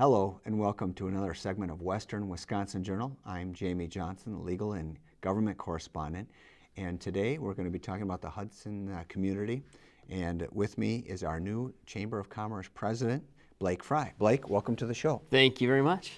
Hello and welcome to another segment of Western Wisconsin Journal. I'm Jamie Johnson, the legal and government correspondent, and today we're going to be talking about the Hudson community. And with me is our new Chamber of Commerce president, Blake Fry. Blake, welcome to the show. Thank you very much.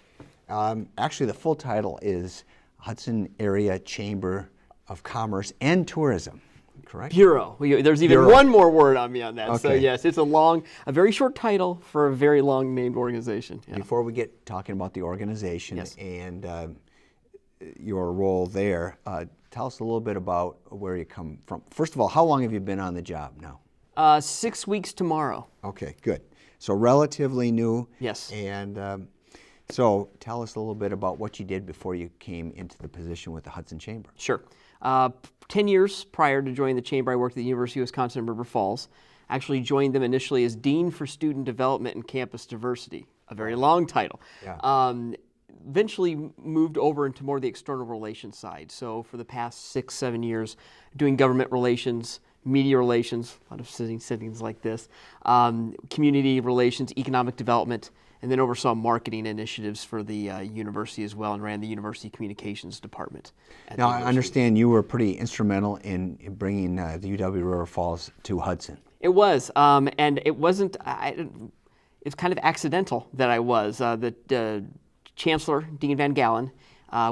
Actually, the full title is Hudson Area Chamber of Commerce and Tourism. Correct? Bureau. There's even one more word on me on that. Okay. So yes, it's a very short title for a very long named organization. Yeah. Before we get talking about the organization Yes. and your role there, tell us a little bit about where you come from. First of all, how long have you been on the job now? 6 weeks tomorrow. Okay, good. So relatively new. Yes. And so tell us a little bit about what you did before you came into the position with the Hudson Chamber. Sure. 10 years prior to joining the Chamber, I worked at the University of Wisconsin in River Falls. Actually joined them initially as Dean for Student Development and Campus Diversity, a very long title. Yeah. Eventually moved over into more of the external relations side. So for the past 6-7 years, doing government relations, media relations, a lot of sittings like this, community relations, economic development, and then oversaw marketing initiatives for the university as well and ran the university communications department. Now, I understand you were pretty instrumental in bringing the UW River Falls to Hudson. It was, and it wasn't, it's kind of accidental that I was. The Chancellor, Dean Van Galen,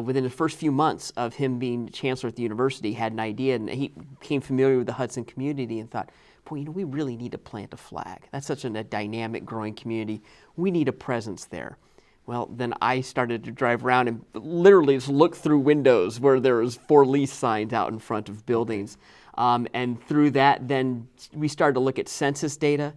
within the first few months of him being chancellor at the university, had an idea, and he became familiar with the Hudson community and thought, boy, we really need to plant a flag. That's such a dynamic, growing community. We need a presence there. Well, then I started to drive around and literally just look through windows where there was for lease signs out in front of buildings. And through that, then we started to look at census data,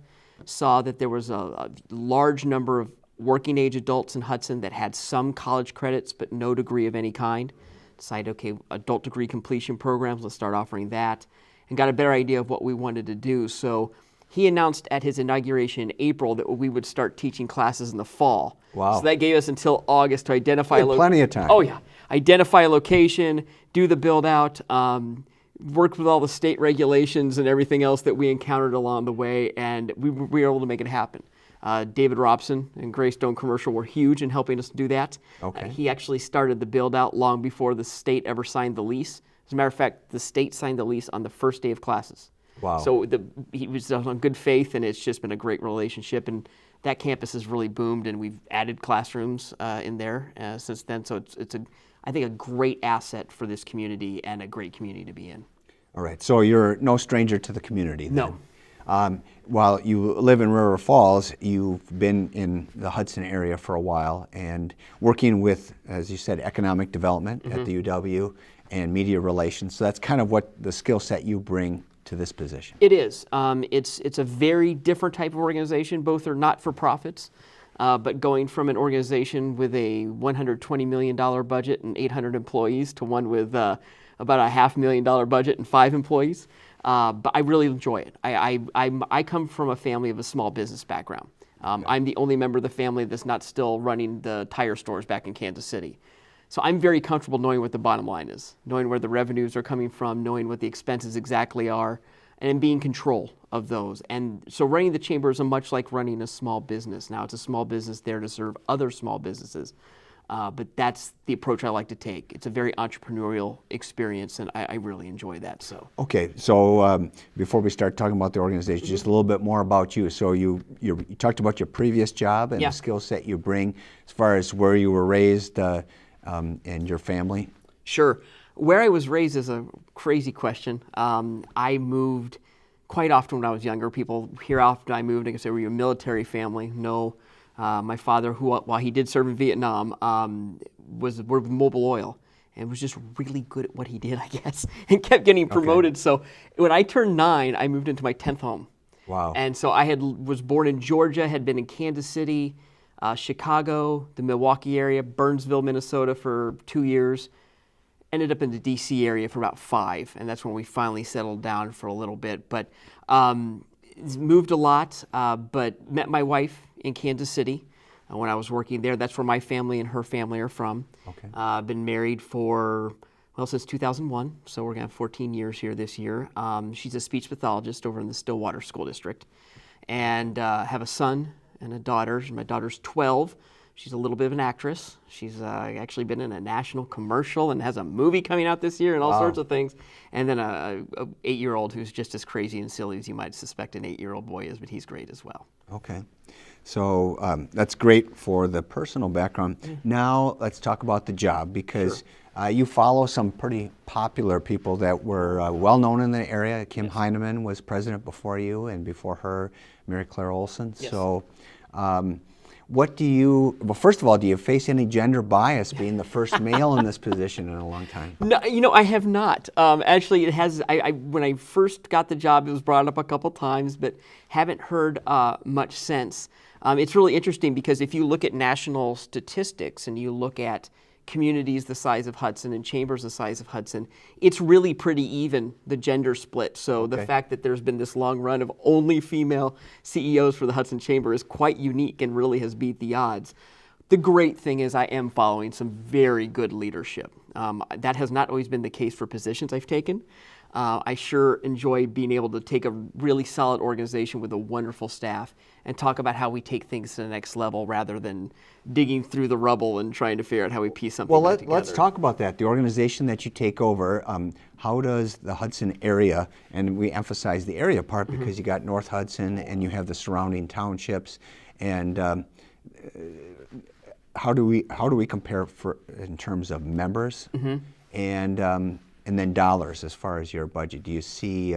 saw that there was a large number of working age adults in Hudson that had some college credits but no degree of any kind. Decided, okay, adult degree completion programs, let's start offering that, and got a better idea of what we wanted to do. So he announced at his inauguration in April that we would start teaching classes in the fall. Wow. So that gave us until August to identify plenty of time. Oh yeah, identify a location, do the build out, worked with all the state regulations and everything else that we encountered along the way, and we were able to make it happen. David Robson and Greystone Commercial were huge in helping us do that. Okay. He actually started the build out long before the state ever signed the lease. As a matter of fact, the state signed the lease on the first day of classes. Wow. So he was on good faith, and it's just been a great relationship. And that campus has really boomed, and we've added classrooms in there since then. So it's I think a great asset for this community and a great community to be in. All right. So you're no stranger to the community then. No. While you live in River Falls, you've been in the Hudson area for a while and working with, as you said, economic development at the UW and media relations. So that's kind of what the skill set you bring to this position. It is. It's a very different type of organization. Both are not-for-profits, but going from an organization with a $120 million budget and 800 employees to one with about a $500,000 budget and 5 employees. But I really enjoy it. I come from a family of a small business background. I'm the only member of the family that's not still running the tire stores back in Kansas City. So I'm very comfortable knowing what the bottom line is, knowing where the revenues are coming from, knowing what the expenses exactly are, and being in control of those. And so running the chamber is much like running a small business. Now, it's a small business there to serve other small businesses. But that's the approach I like to take. It's a very entrepreneurial experience, and I really enjoy that. So. Okay, so before we start talking about the organization, just a little bit more about you. So you talked about your previous job and Yeah. the skill set you bring as far as where you were raised and your family. Sure. Where I was raised is a crazy question. I moved quite often when I was younger. People hear often I moved and say, were you a military family? No. My father, who while he did serve in Vietnam, worked with Mobil Oil and was just really good at what he did, I guess, and kept getting promoted. Okay. So when I turned 9, I moved into my 10th home. Wow. And so I was born in Georgia, had been in Kansas City, Chicago, the Milwaukee area, Burnsville, Minnesota for 2 years. Ended up in the D.C. area for about 5, and that's when we finally settled down for a little bit. But moved a lot, but met my wife in Kansas City when I was working there. That's where my family and her family are from. Okay. Been married for, well, since 2001, so we're going to have 14 years here this year. She's a speech pathologist over in the Stillwater School District, and have a son and a daughter. My daughter's 12. She's a little bit of an actress. She's actually been in a national commercial and has a movie coming out this year and all sorts of things. And then a 8-year-old who's just as crazy and silly as you might suspect an 8-year-old boy is, but he's great as well. Okay. So that's great for the personal background. Now let's talk about the job, because you follow some pretty popular people that were well known in the area. Kim Heineman was president before you, and before her, Mary Claire Olson. Yes. So what do you, well, first of all, do you face any gender bias being the first male in this position in a long time? No, I have not. Actually, it has. When I first got the job, it was brought up a couple times, but haven't heard much since. It's really interesting because if you look at national statistics and you look at communities the size of Hudson and chambers the size of Hudson, it's really pretty even, the gender split. So the fact that there's been this long run of only female CEOs for the Hudson Chamber is quite unique and really has beat the odds. The great thing is I am following some very good leadership. That has not always been the case for positions I've taken. I sure enjoy being able to take a really solid organization with a wonderful staff and talk about how we take things to the next level rather than digging through the rubble and trying to figure out how we piece something back together. Let's talk about that. The organization that you take over, how does the Hudson area, and we emphasize the area part because you got North Hudson and you have the surrounding townships, and how do we compare in terms of members and then dollars as far as your budget? Do you see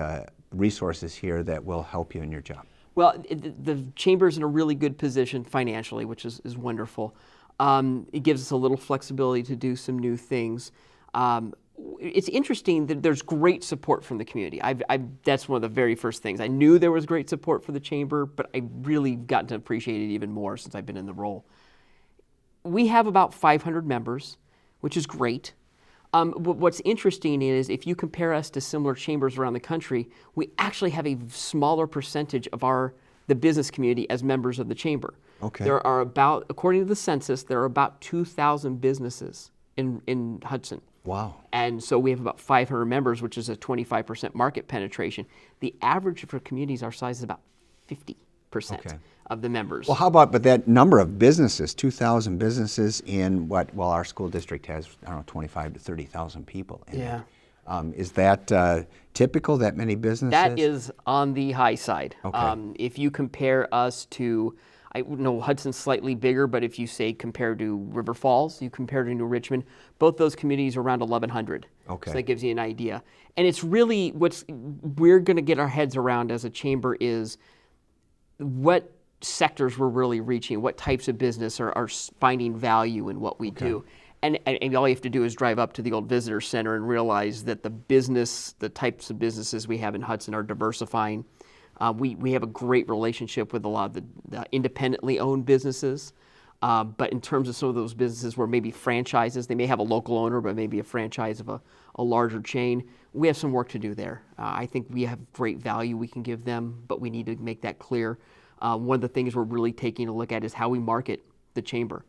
resources here that will help you in your job? Well, the chamber's in a really good position financially, which is wonderful. It gives us a little flexibility to do some new things. It's interesting that there's great support from the community. That's one of the very first things. I knew there was great support for the chamber, but I really gotten to appreciate it even more since I've been in the role. We have about 500 members, which is great. What's interesting is if you compare us to similar chambers around the country, we actually have a smaller percentage of the business community as members of the chamber. Okay. There are about, according to the census, there are about 2,000 businesses in Hudson. Wow. And so we have about 500 members, which is a 25% market penetration. The average for communities our size is about 50% of the members. Well, how about, but that number of businesses, 2,000 businesses in what, well, our school district has, I don't know, 25 to 30,000 people in it. Is that typical, that many businesses? That is on the high side. Okay. If you compare us to, I know Hudson's slightly bigger, but if you say compare to River Falls, you compare to New Richmond, both those communities are around 1,100. Okay. So that gives you an idea. And it's really we're going to get our heads around as a chamber is what sectors we're really reaching, what types of business are finding value in what we do. And all you have to do is drive up to the old visitor center and realize that the types of businesses we have in Hudson are diversifying. We have a great relationship with a lot of the independently owned businesses. But in terms of some of those businesses where maybe franchises, they may have a local owner, but maybe a franchise of a larger chain, we have some work to do there. I think we have great value we can give them, but we need to make that clear. One of the things we're really taking a look at is how we market the chamber.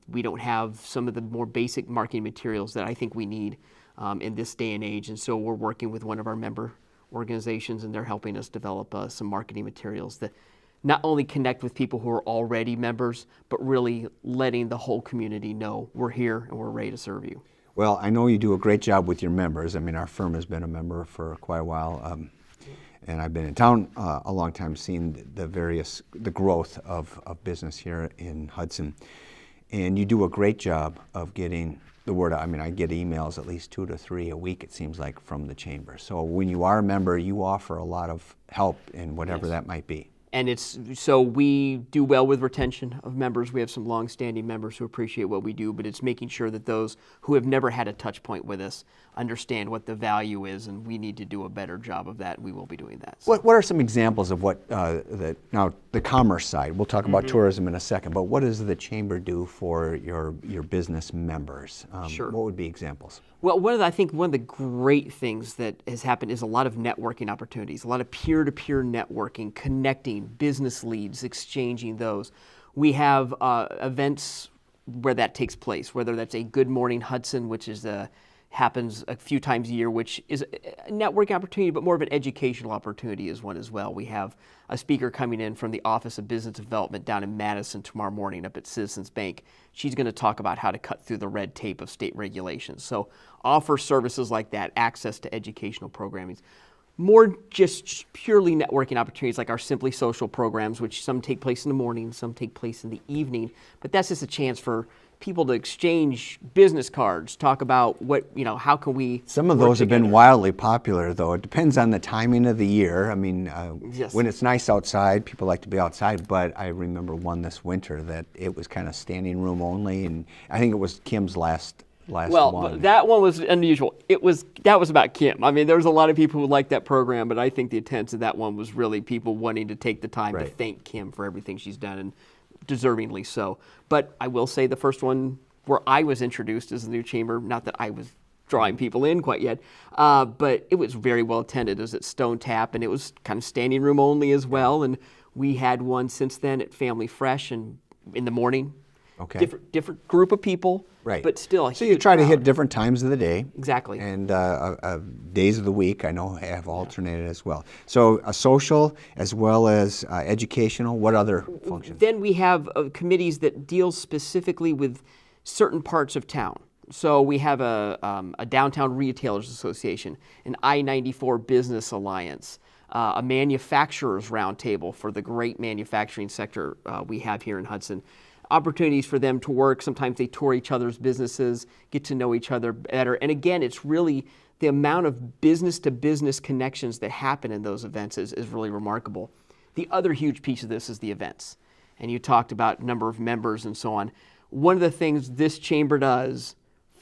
We don't have some of the more basic marketing materials that I think we need in this day and age, and so we're working with one of our member organizations, and they're helping us develop some marketing materials that not only connect with people who are already members, but really letting the whole community know we're here and we're ready to serve you. Well, I know you do a great job with your members. I mean, our firm has been a member for quite a while. And I've been in town a long time, seeing the growth of business here in Hudson. And you do a great job of getting the word out. I mean, I get emails at least 2 to 3 a week, it seems like, from the chamber. So when you are a member, you offer a lot of help in whatever that might be. And so we do well with retention of members. We have some long-standing members who appreciate what we do, but it's making sure that those who have never had a touch point with us understand what the value is, and we need to do a better job of that. We will be doing that. So. What are some examples of what, now the commerce side, we'll talk about tourism in a second, but what does the chamber do for your business members? Sure. What would be examples? Well, I think one of the great things that has happened is a lot of networking opportunities, a lot of peer-to-peer networking, connecting business leads, exchanging those. We have events where that takes place, whether that's a Good Morning Hudson, which is happens a few times a year, which is a networking opportunity, but more of an educational opportunity is one as well. We have a speaker coming in from the Office of Business Development down in Madison tomorrow morning up at Citizens Bank. She's going to talk about how to cut through the red tape of state regulations. So offer services like that, access to educational programming. More just purely networking opportunities like our Simply Social programs, which some take place in the morning, some take place in the evening. But that's just a chance for people to exchange business cards, talk about how can we Some of work those have been together. wildly popular, though. It depends on the timing of the year. I mean, Yes. when it's nice outside, people like to be outside, but I remember one this winter that it was kind of standing room only, and I think it was Kim's last Well, one. that one was unusual. That was about Kim. I mean, there was a lot of people who liked that program, but I think the intent of that one was really people wanting to take the time to Right. thank Kim for everything she's done, and deservingly so. But I will say the first one where I was introduced as the new chamber, not that I was drawing people in quite yet, but it was very well attended. It was at Stone Tap, and it was kind of standing room only as well. And we had one since then at Family Fresh, and in the morning. Okay. Different group of people, Right. but still a So you huge try to hit crowd. different times of the day. Exactly. And days of the week, I know, have alternated as well. So a social as well as educational. What other functions? Then we have committees that deal specifically with certain parts of town. So we have a Downtown Retailers Association, an I-94 Business Alliance, a manufacturers roundtable for the great manufacturing sector we have here in Hudson. Opportunities for them to work. Sometimes they tour each other's businesses, get to know each other better. And again, it's really the amount of business-to-business connections that happen in those events is really remarkable. The other huge piece of this is the events. And you talked about number of members and so on. One of the things this chamber does,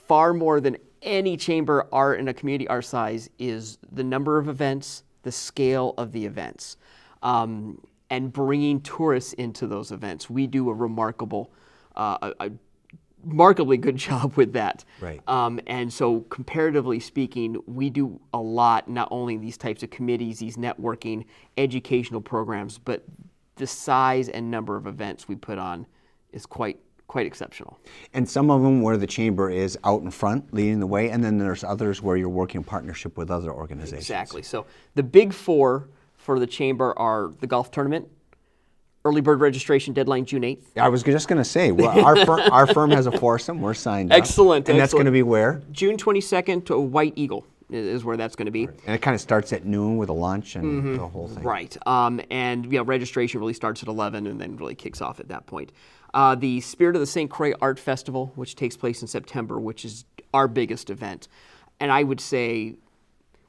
far more than any chamber in a community our size, is the number of events, the scale of the events. And bringing tourists into those events. We do a remarkably good job with that. Right. And so comparatively speaking, we do a lot, not only these types of committees, these networking, educational programs, but the size and number of events we put on is quite exceptional. And some of them where the chamber is out in front leading the way, and then there's others where you're working in partnership with other organizations. Exactly. So the big four for the chamber are the golf tournament, early bird registration deadline June 8th. I was just going to say, well, our firm has a foursome. We're signed up. Excellent, And that's going to excellent. be where? June 22nd to White Eagle is where that's going to be. And it kind of starts at noon with a lunch and the whole thing. Right. And registration really starts at 11 and then really kicks off at that point. The Spirit of the St. Croix Art Festival, which takes place in September, which is our biggest event. And I would say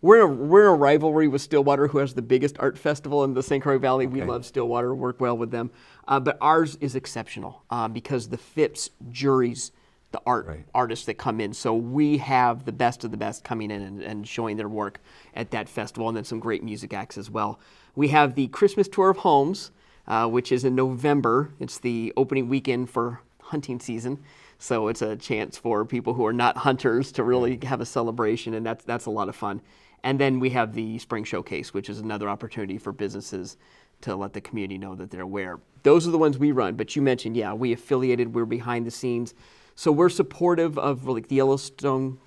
we're in a rivalry with Stillwater, who has the biggest art festival in the St. Croix Valley. We love Stillwater, work well with them. But ours is exceptional because the FIPS juries the artists that come in. So we have the best of the best coming in and showing their work at that festival, and then some great music acts as well. We have the Christmas Tour of Homes, which is in November. It's the opening weekend for hunting season. So it's a chance for people who are not hunters to really have a celebration, and that's a lot of fun. And then we have the Spring Showcase, which is another opportunity for businesses to let the community know that they're aware. Those are the ones we run, but you mentioned, we affiliated, we're behind the scenes. So we're supportive of like the Yellowstone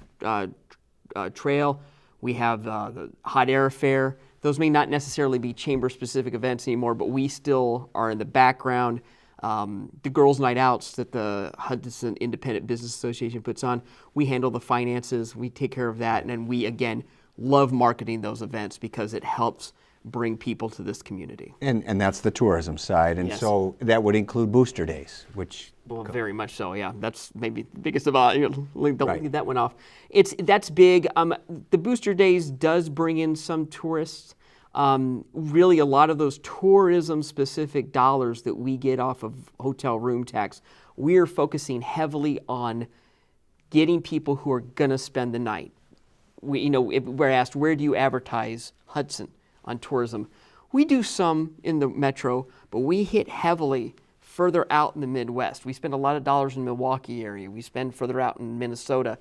Trail. We have the Hot Air Fair. Those may not necessarily be chamber-specific events anymore, but we still are in the background. The Girls' Night Outs that the Hudson Independent Business Association puts on, we handle the finances, we take care of that, and then we, again, love marketing those events because it helps bring people to this community. And that's the tourism side. And Yes. so that would include booster days, which... Well, very much so, yeah. That's maybe the biggest of all. Don't Right. leave that one off. That's big. The Booster Days does bring in some tourists. Really, a lot of those tourism-specific dollars that we get off of hotel room tax, we're focusing heavily on getting people who are going to spend the night. If we're asked, where do you advertise Hudson on tourism? We do some in the metro, but we hit heavily further out in the Midwest. We spend a lot of dollars in the Milwaukee area. We spend further out in Minnesota.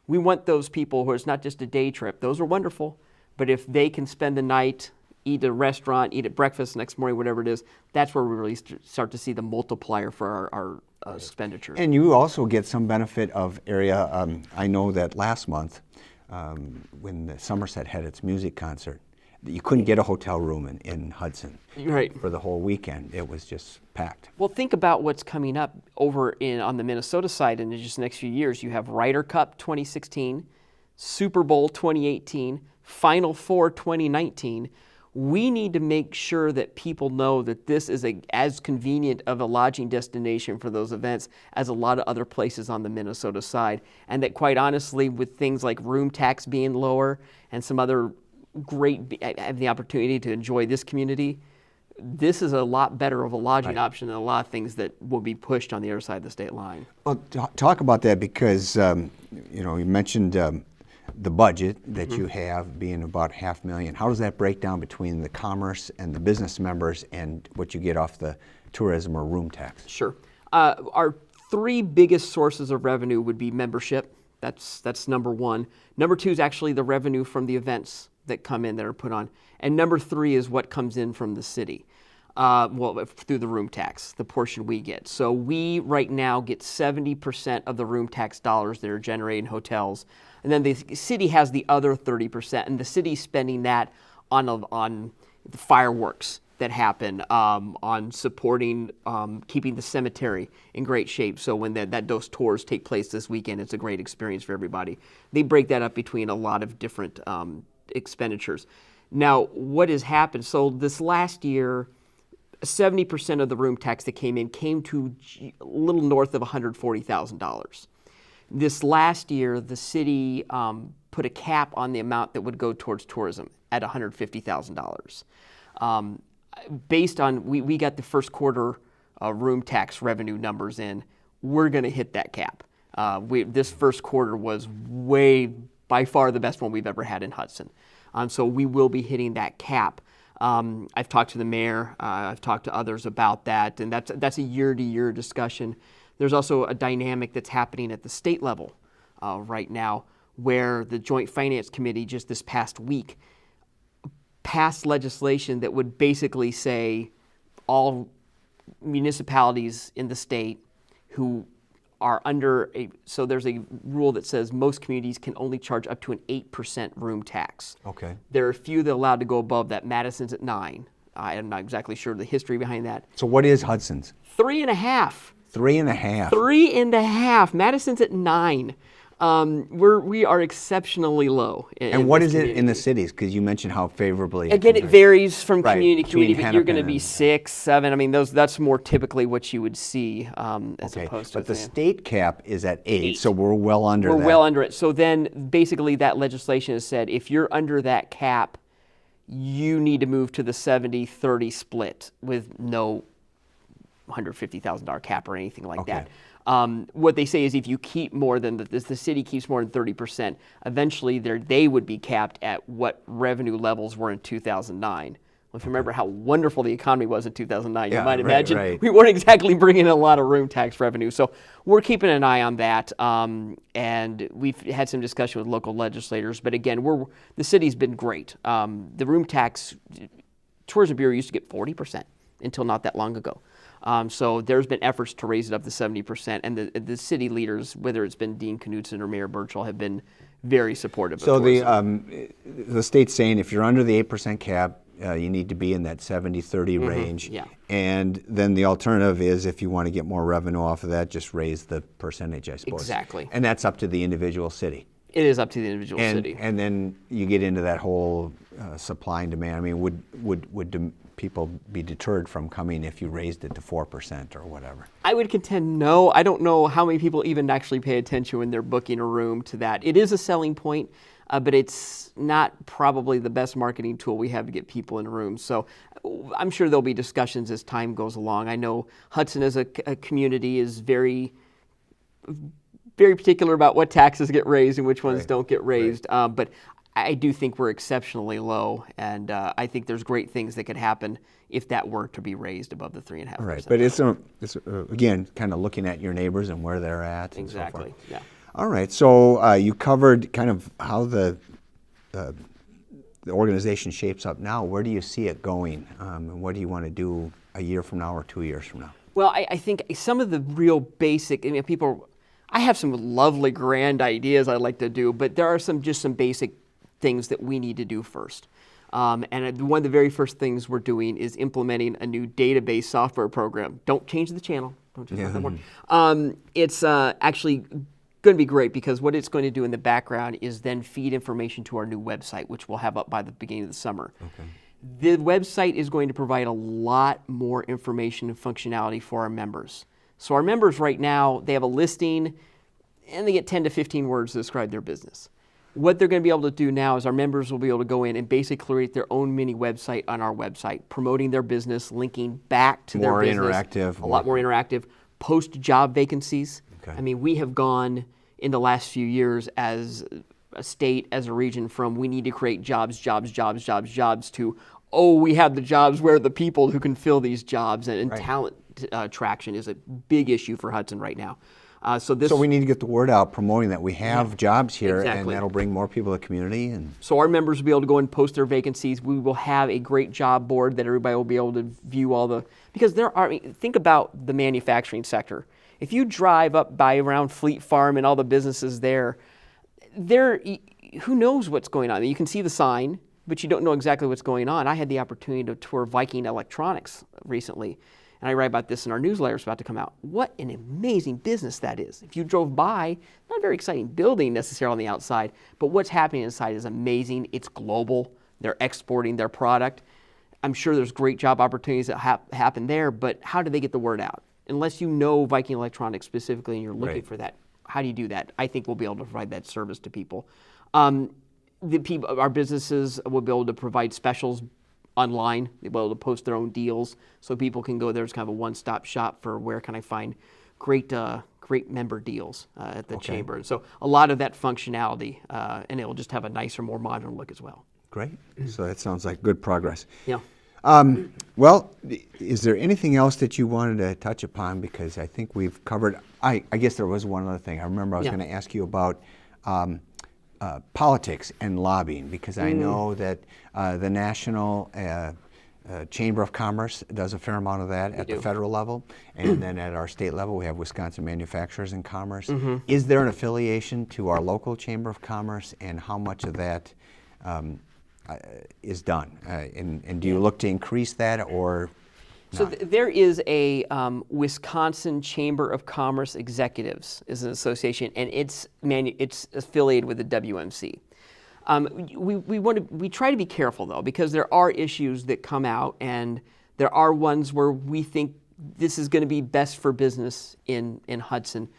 We want those people who it's not just a day trip. Those are wonderful, but if they can spend the night, eat at a restaurant, eat at breakfast next morning, whatever it is, that's where we really start to see the multiplier for our expenditures. And you also get some benefit of area. I know that last month, when the Somerset had its music concert, you couldn't get a hotel room in Hudson Right. for the whole weekend. It was just packed. Well, think about what's coming up over on the Minnesota side in just the next few years. You have Ryder Cup 2016, Super Bowl 2018, Final Four 2019. We need to make sure that people know that this is as convenient of a lodging destination for those events as a lot of other places on the Minnesota side. And that quite honestly, with things like room tax being lower and some other having the opportunity to enjoy this community, this is a lot better of a lodging option than a lot of things that will be pushed on the other side of the state line. Well, talk about that because you mentioned the budget that you have being about $500,000. How does that break down between the commerce and the business members and what you get off the tourism or room tax? Sure. Our three biggest sources of revenue would be membership. That's number one. Number two is actually the revenue from the events that come in that are put on. And number three is what comes in from the city. Through the room tax, the portion we get. So we right now get 70% of the room tax dollars that are generated in hotels. And then the city has the other 30%, and the city's spending that on the fireworks that happen, on supporting, keeping the cemetery in great shape. So when those tours take place this weekend, it's a great experience for everybody. They break that up between a lot of different expenditures. Now, what has happened? So this last year, 70% of the room tax that came to a little north of $140,000. This last year, the city put a cap on the amount that would go towards tourism at $150,000. Based on, we got the first quarter room tax revenue numbers in, we're going to hit that cap. This first quarter was by far the best one we've ever had in Hudson. So we will be hitting that cap. I've talked to the mayor, I've talked to others about that, and that's a year-to-year discussion. There's also a dynamic that's happening at the state level right now, where the Joint Finance Committee just this past week passed legislation that would basically say all municipalities in the state who are so there's a rule that says most communities can only charge up to an 8% room tax. Okay. There are a few that are allowed to go above that. Madison's at 9%. I am not exactly sure the history behind that. So what is Hudson's? 3.5%. 3.5. 3.5%. Madison's at 9%. We are exceptionally low. And what is it in the cities? Because you mentioned how favorably. Again, it varies from community to between community, but you're going to Hennepin be and- 6, 7. I mean, that's more typically what you would see as Okay, opposed to. but the state cap is at 8, 8. so we're well under that. We're well under it. So then basically that legislation has said if you're under that cap, you need to move to the 70-30 split with no $150,000 cap or anything like Okay. that. What they say is if you keep more than the city keeps more than 30%, eventually they would be capped at what revenue levels were in 2009. Well, if you remember how wonderful the economy was in 2009, Yeah, you might right, imagine right. we weren't exactly bringing in a lot of room tax revenue. So we're keeping an eye on that, and we've had some discussion with local legislators. But again, the city's been great. The room tax, Tourism Bureau used to get 40% until not that long ago. So there's been efforts to raise it up to 70%, and the city leaders, whether it's been Dean Knudsen or Mayor Burchell, have been very supportive So of tourism. the state's saying if you're under the 8% cap, you need to be in that 70-30 range. yeah. And then the alternative is if you want to get more revenue off of that, just raise the percentage, I suppose. Exactly. And that's up to the individual city. It is up to the individual city. And then you get into that whole supply and demand. I mean, would people be deterred from coming if you raised it to 4% or whatever? I would contend no. I don't know how many people even actually pay attention when they're booking a room to that. It is a selling point, but it's not probably the best marketing tool we have to get people in a room. So I'm sure there'll be discussions as time goes along. I know Hudson as a community is very particular about what taxes get raised and which ones Right. don't get raised. But I do think we're exceptionally low, and I think there's great things that could happen if that were to be raised above the 3.5%. Right, but it's again, kind of looking at your neighbors and where they're at and so forth. Exactly, yeah. All right, so you covered kind of how the organization shapes up now. Where do you see it going, and what do you want to do a year from now or 2 years from now? Well, I think some of the real basic, I have some lovely grand ideas I'd like to do, but there are some basic things that we need to do first. And one of the very first things we're doing is implementing a new database software program. Don't change the channel. Don't change that one. It's actually going to be great because what it's going to do in the background is then feed information to our new website, which we'll have up by the beginning of the summer. Okay. The website is going to provide a lot more information and functionality for our members. So our members right now, they have a listing and they get 10 to 15 words to describe their business. What they're going to be able to do now is our members will be able to go in and basically create their own mini website on our website, promoting their business, linking back to their business. More interactive. A lot more interactive. Post job vacancies. Okay. I mean, we have gone in the last few years as a state, as a region, from we need to create jobs to, oh, we have the jobs, where are the people who can fill these jobs? And talent traction is a big issue for Hudson right now. So we need to get the word out promoting that we have jobs here, exactly. and that'll bring more people to the community. And so our members will be able to go and post their vacancies. We will have a great job board that everybody will be able to view because think about the manufacturing sector. If you drive up by around Fleet Farm and all the businesses there, who knows what's going on? You can see the sign, but you don't know exactly what's going on. I had the opportunity to tour Viking Electronics recently, and I write about this in our newsletter. It's about to come out. What an amazing business that is. If you drove by, not a very exciting building necessarily on the outside, but what's happening inside is amazing. It's global. They're exporting their product. I'm sure there's great job opportunities that happen there, but how do they get the word out? Unless you know Viking Electronics specifically and you're looking for that, how do you do that? I think we'll be able to provide that service to people. Our businesses will be able to provide specials online. They'll be able to post their own deals so people can go there as kind of a one-stop shop for where can I find great member deals at the chamber. And so a lot of that functionality, and it will just have a nicer, more modern look as well. Great. So that sounds like good progress. Yeah. Well, is there anything else that you wanted to touch upon? Because I think we've covered, I guess there was one other thing. I remember I was going to ask you about politics and lobbying, because I know that the National Chamber of Commerce does a fair amount of that at the federal level, and then at our state level we have Wisconsin Manufacturers and Commerce. Is there an affiliation to our local Chamber of Commerce, and how much of that is done? And do you look to increase that, or So there is a Wisconsin Chamber of Commerce Executives is an association, and it's affiliated with the WMC. We try to be careful though, because there are issues that come out, and there are ones where we think this is going to be best for business in Hudson,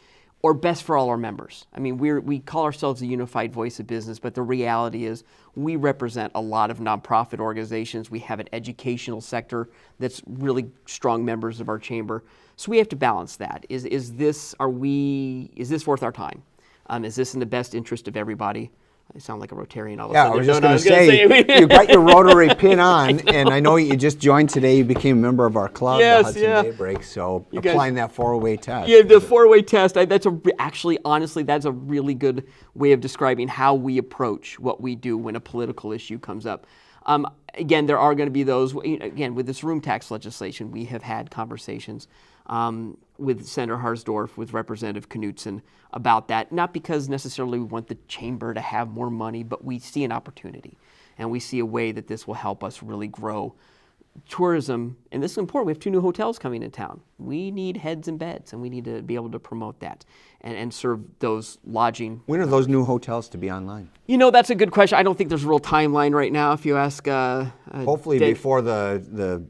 or best for all our members. I mean, we call ourselves a unified voice of business, but the reality is we represent a lot of nonprofit organizations. We have an educational sector that's really strong members of our chamber. So we have to balance that. Is this worth our time? Is this in the best interest of everybody? I sound like a Rotarian all of a sudden. I was just going to say, you got your Rotary pin on, and I know you just joined today. You became a member of our club, the Hudson Daybreak, so applying that 4-way test. Yeah, the 4-way test, honestly, that's a really good way of describing how we approach what we do when a political issue comes up. Again, there are going to be those, again, with this room tax legislation, we have had conversations with Senator Harsdorf, with Representative Knutson about that, not because necessarily we want the chamber to have more money, but we see an opportunity, and we see a way that this will help us really grow tourism. And this is important. We have 2 new hotels coming in town. We need heads and beds, and we need to be able to promote that and serve those lodging. When are those new hotels to be online? That's a good question. I don't think there's a real timeline right now. If you ask, hopefully before the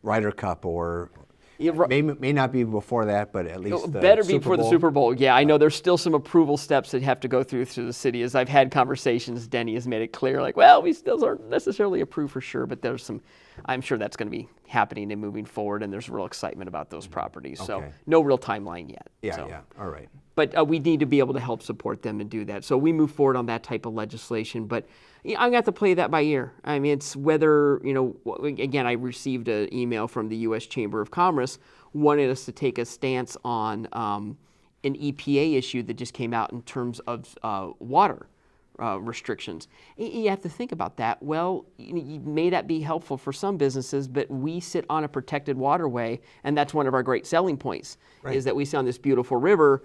Ryder Cup, or may not be before that, but at least better be before the Super Bowl. Yeah, I know there's still some approval steps that have to go through the city. As I've had conversations, Denny has made it clear, like, well, we still aren't necessarily approved for sure, but there's some. I'm sure that's going to be happening and moving forward, and there's real excitement about those properties. Okay. So no real timeline yet. Yeah, all right. But we need to be able to help support them and do that. So we move forward on that type of legislation. But I'm going to have to play that by ear. I mean, it's whether, again, I received an email from the U.S. Chamber of Commerce wanting us to take a stance on an EPA issue that just came out in terms of water. restrictions. You have to think about that. Well, may that be helpful for some businesses, but we sit on a protected waterway, and that's one of our great selling points, Right. is that we sit on this beautiful river.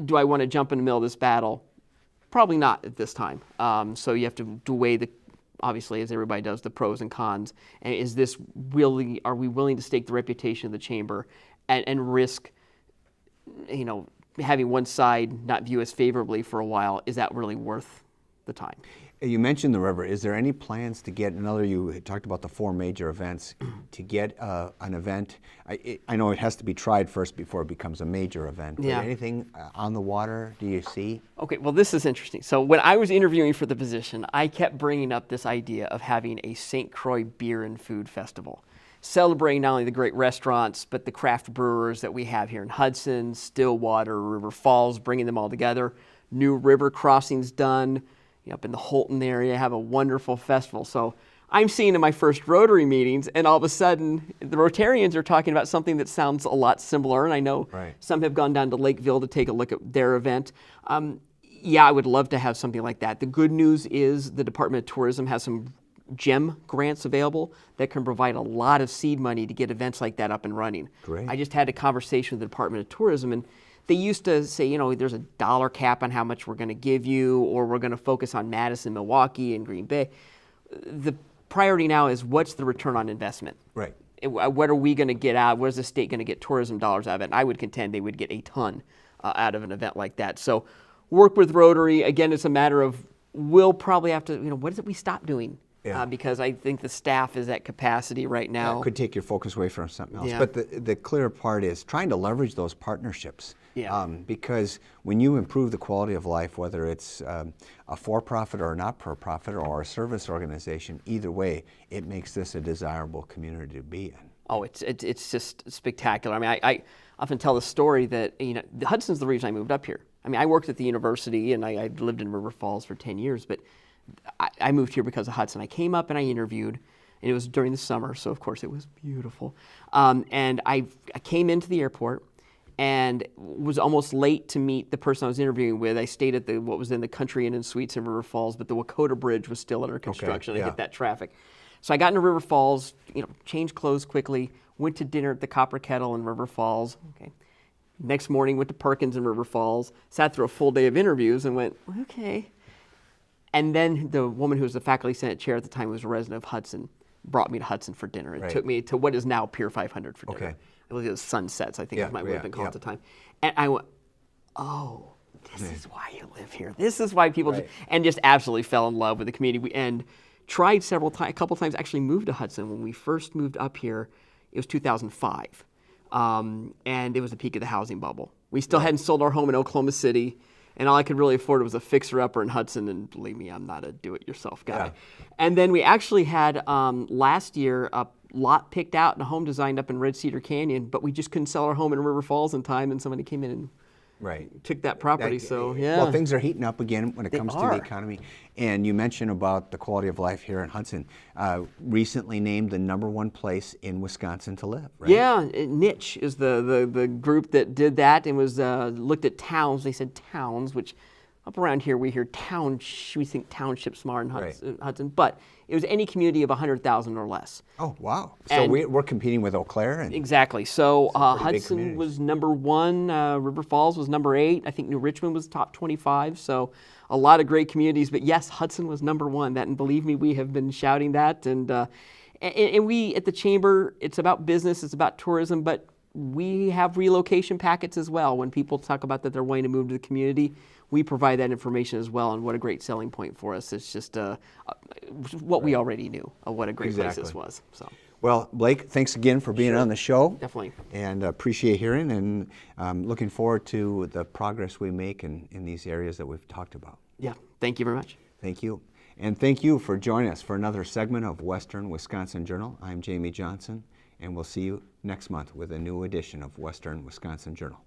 Do I want to jump in the middle of this battle? Probably not at this time. So you have to weigh the, obviously, as everybody does, the pros and cons. And is this really, are we willing to stake the reputation of the chamber and risk, having one side not view us favorably for a while? Is that really worth the time? You mentioned the river. Is there any plans to get another, you had talked about the 4 major events, to get an event? I know it has to be tried first before it becomes a major event. But Yeah. anything on the water do you see? Okay, well, this is interesting. So when I was interviewing for the position, I kept bringing up this idea of having a St. Croix Beer and Food Festival, celebrating not only the great restaurants, but the craft brewers that we have here in Hudson, Stillwater, River Falls, bringing them all together. New river crossings done, up in the Holton area, have a wonderful festival. So I'm seeing in my first Rotary meetings, and all of a sudden, the Rotarians are talking about something that sounds a lot similar, and I know Right. some have gone down to Lakeville to take a look at their event. Yeah, I would love to have something like that. The good news is the Department of Tourism has some GEM grants available that can provide a lot of seed money to get events like that up and running. Great. I just had a conversation with the Department of Tourism, and they used to say, there's a dollar cap on how much we're going to give you, or we're going to focus on Madison, Milwaukee, and Green Bay. The priority now is what's the return on investment? Right. What are we going to get out? What is the state going to get tourism dollars out of it? And I would contend they would get a ton out of an event like that. So work with Rotary. Again, it's a matter of we'll probably have to, what is it we stop doing? Yeah. Because I think the staff is at capacity right now. That could take your focus away from something else. Yeah. But the clear part is trying to leverage those partnerships. Yeah. Because when you improve the quality of life, whether it's a for-profit or a not-for-profit or a service organization, either way, it makes this a desirable community to be in. Oh, it's just spectacular. I mean, I often tell the story that Hudson's the reason I moved up here. I mean, I worked at the university and I lived in River Falls for 10 years, but I moved here because of Hudson. I came up and I interviewed, and it was during the summer, so of course it was beautiful. And I came into the airport and was almost late to meet the person I was interviewing with. I stayed at what was then the Country Inn and Suites in River Falls, but the Wakota Bridge was still under construction. yeah. I hit that traffic. So I got into River Falls, changed clothes quickly, went to dinner at the Copper Kettle in River Falls. Okay. Next morning, went to Perkins in River Falls, sat through a full day of interviews and went, okay. And then the woman who was the faculty senate chair at the time, who was a resident of Hudson, brought me to Hudson for dinner. It Right. took me to what is now Pier 500 for dinner. Okay. It was Sunsets, I think Yeah, it might have been called yeah. at the time. And I went, oh, this is why you live here. This is why people, Right. and just absolutely fell in love with the community. And tried a couple times, actually moved to Hudson. When we first moved up here, it was 2005. And it was the peak of the housing bubble. We still hadn't sold our home in Oklahoma City, and all I could really afford was a fixer-upper in Hudson, and believe me, I'm not a do-it-yourself guy. Yeah. And then we actually had, last year, a lot picked out and a home designed up in Red Cedar Canyon, but we just couldn't sell our home in River Falls in time, and somebody came in and Right. took that property, so yeah. Well, things are heating up again when it They comes to are. the economy. And you mentioned about the quality of life here in Hudson. Recently named the #1 place in Wisconsin to live, right? Yeah, Niche is the group that did that and was looked at towns. They said towns, which up around here we hear we think townships more in Hudson, but it was any community of 100,000 or less. Oh, wow. So And- we're competing with Eau Claire and Exactly. So pretty big Hudson communities. was #1, River Falls was #8. I think New Richmond was top 25. So a lot of great communities. But yes, Hudson was #1. That, and believe me, we have been shouting that. And we at the Chamber, it's about business, it's about tourism, but we have relocation packets as well. When people talk about that they're wanting to move to the community, we provide that information as well. And what a great selling point for us. It's just what we already knew of what a great place this Exactly. was. So Well, Blake, thanks again for being on the show. definitely. And appreciate hearing, and looking forward to the progress we make in these areas that we've talked about. Yeah. Thank you very much. Thank you. And thank you for joining us for another segment of Western Wisconsin Journal. I'm Jamie Johnson, and we'll see you next month with a new edition of Western Wisconsin Journal.